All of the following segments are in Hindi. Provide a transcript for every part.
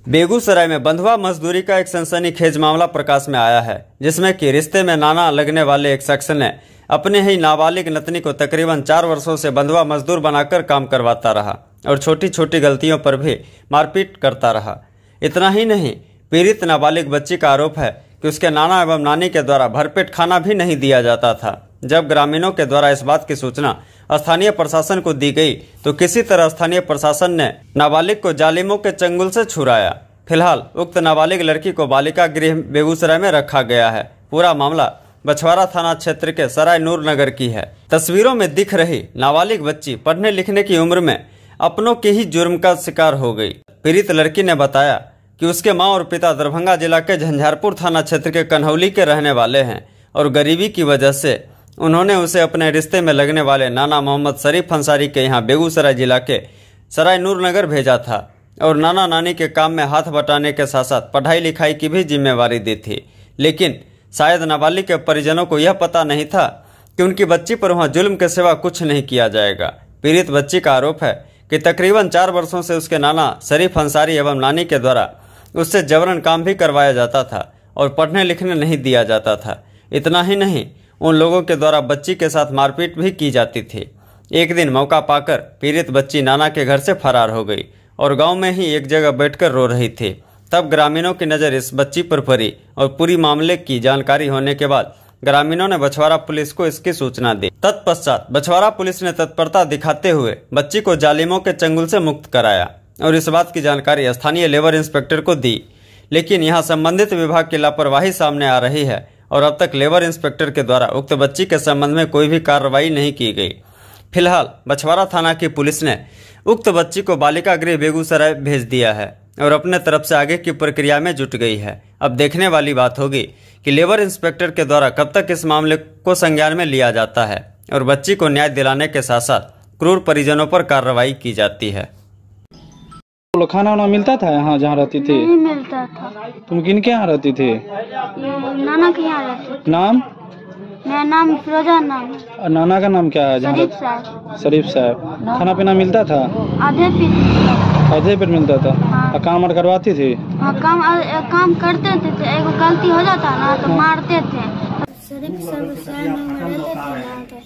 बेगूसराय में बंधुआ मजदूरी का एक सनसनीखेज मामला प्रकाश में आया है, जिसमें कि रिश्ते में नाना लगने वाले एक शख्स ने अपने ही नाबालिग नतनी को तकरीबन 4 वर्षों से बंधुआ मजदूर बनाकर काम करवाता रहा और छोटी छोटी गलतियों पर भी मारपीट करता रहा। इतना ही नहीं, पीड़ित नाबालिग बच्ची का आरोप है कि उसके नाना एवं नानी के द्वारा भरपेट खाना भी नहीं दिया जाता था। जब ग्रामीणों के द्वारा इस बात की सूचना स्थानीय प्रशासन को दी गई तो किसी तरह स्थानीय प्रशासन ने नाबालिग को जालिमों के चंगुल से छुड़ाया। फिलहाल उक्त नाबालिग लड़की को बालिका गृह बेगूसराय में रखा गया है। पूरा मामला बछवाड़ा थाना क्षेत्र के सराय नूर नगर की है। तस्वीरों में दिख रही नाबालिग बच्ची पढ़ने लिखने की उम्र में अपनों के ही जुर्म का शिकार हो गई। पीड़ित लड़की ने बताया कि उसके मां और पिता दरभंगा जिला के झंझारपुर थाना क्षेत्र के कन्हौली के रहने वाले हैं और गरीबी की वजह से उन्होंने उसे अपने रिश्ते में लगने वाले नाना मोहम्मद शरीफ अंसारी के यहाँ बेगूसराय जिला के सराय नूर नगर भेजा था और नाना नानी के काम में हाथ बटाने के साथ साथ पढ़ाई लिखाई की भी जिम्मेवारी दी थी। लेकिन शायद नाबालिग के परिजनों को यह पता नहीं था कि उनकी बच्ची पर वहाँ जुल्म के सिवा कुछ नहीं किया जाएगा। पीड़ित बच्ची का आरोप है कि तकरीबन 4 वर्षों से उसके नाना शरीफ अंसारी एवं नानी के द्वारा उससे जबरन काम भी करवाया जाता था और पढ़ने लिखने नहीं दिया जाता था। इतना ही नहीं, उन लोगों के द्वारा बच्ची के साथ मारपीट भी की जाती थी। एक दिन मौका पाकर पीड़ित बच्ची नाना के घर से फरार हो गई और गांव में ही एक जगह बैठकर रो रही थी। तब ग्रामीणों की नज़र इस बच्ची पर पड़ी और पूरी मामले की जानकारी होने के बाद ग्रामीणों ने बछवाड़ा पुलिस को इसकी सूचना दी। तत्पश्चात बछवाड़ा पुलिस ने तत्परता दिखाते हुए बच्ची को जालिमों के चंगुल से मुक्त कराया और इस बात की जानकारी स्थानीय लेबर इंस्पेक्टर को दी। लेकिन यहाँ संबंधित विभाग की लापरवाही सामने आ रही है और अब तक लेबर इंस्पेक्टर के द्वारा उक्त बच्ची के संबंध में कोई भी कार्रवाई नहीं की गई। फिलहाल बछवाड़ा थाना की पुलिस ने उक्त बच्ची को बालिका गृह बेगूसराय भेज दिया है और अपने तरफ से आगे की प्रक्रिया में जुट गई है। अब देखने वाली बात होगी कि लेबर इंस्पेक्टर के द्वारा कब तक इस मामले को संज्ञान में लिया जाता है और बच्ची को न्याय दिलाने के साथ साथ क्रूर परिजनों पर कार्रवाई की जाती है। खाना वाना मिलता था यहाँ जहाँ रहती थी? नहीं मिलता था। तुम किन के यहाँ रहती थी? नाना के यहाँ रहती थी। नाम? मेरा नाम फिरोजा नाम है। और नाना का नाम क्या है? शरीफ साहब। शरीफ साहब। खाना पीना मिलता था? आधे पेट मिलता था। हाँ। काम और करवाती थी? हाँ, काम करते थे। एक गलती हो जाता ना तो मारते थे। शरीफ साहब में रहते थे,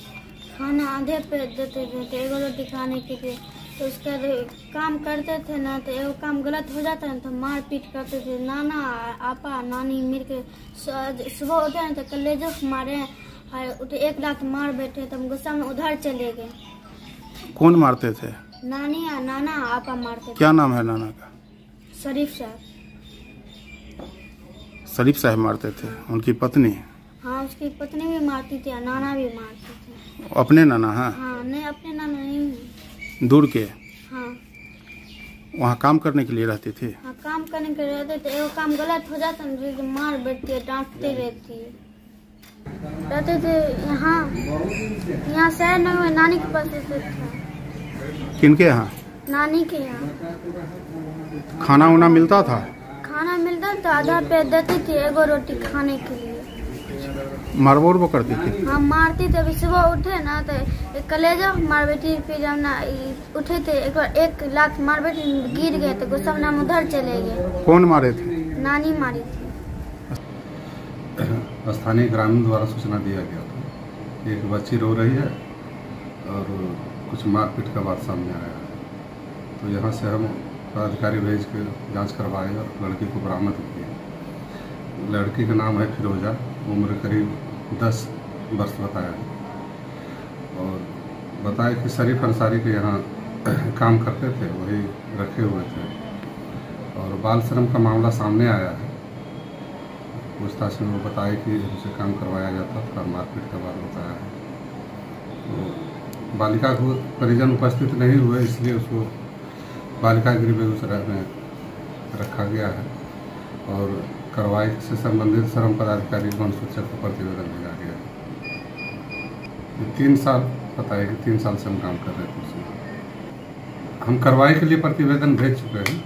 खाना आधे पेट देते थे, एगो रोटी खाने के लिए। तो उसका काम करते थे ना तो एगो काम गलत हो जाता है तो मार पीट करते थे। नाना आपा नानी मिल के सुबह उठे तो कलेजो मारे और 1 लाख मार बैठे तो हम गुस्सा में उधर चले गए। कौन मारते थे? नानी या नाना आपा मारते थे। क्या नाम है नाना का? शरीफ साहब। शरीफ साहब मारते थे। उनकी पत्नी? हाँ, उसकी पत्नी भी मारती थी, नाना भी मारते थे। अपने नाना? हाँ, नहीं अपने नाना नहीं, दूर के? हाँ। वहाँ काम करने के लिए रहती थी? हाँ, काम करने के लिए रहते थे। एगो काम गलत हो जाता ना तो मार बैठती है, डांटती रहती है। रहते थे यहाँ शहर में नानी के पास रहते थे। किनके यहाँ? नानी के यहाँ। खाना वाना मिलता था? खाना मिलता था, आधा पेट देती थी, एगो रोटी खाने के लिए। मारबोर वो करती थी? हाँ, मारती थी। अभी सुबह उठे ना तो कलेजा मार बैठी, फिर हम ना उठे थे 1 लाख मार बैठी, गिर गए तो गुस्सा में हम उधर चले गए। कौन मारे थे? नानी मारी थी। स्थानीय ग्रामीण द्वारा सूचना दिया गया था कि एक बच्ची रो रही है और कुछ मारपीट का बात सामने आया है। तो यहाँ से हम पदाधिकारी भेज के जांच करवाए और लड़की को बरामद किए। लड़की का नाम है फिरोजा, उम्र करीब 10 वर्ष बताया और बताया कि शरीफ अंसारी के यहाँ काम करते थे, वही रखे हुए थे और बाल श्रम का मामला सामने आया है। पूछताछ में वो बताया कि उनसे काम करवाया जाता था, मारपीट का बात बताया है। तो बालिका को परिजन उपस्थित नहीं हुए, इसलिए उसको बालिका गृह बेगूसराय में रखा गया है और कार्रवाई से संबंधित श्रम पदाधिकारी वन सूचक को प्रतिवेदन भेजा गया है। 3 साल बताया कि 3 साल से हम काम कर रहे थे उसमें। हम कार्रवाई के लिए प्रतिवेदन भेज चुके हैं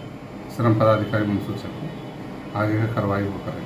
श्रम पदाधिकारी वन सूचक को। आगे का कार्रवाई वो करेंगे।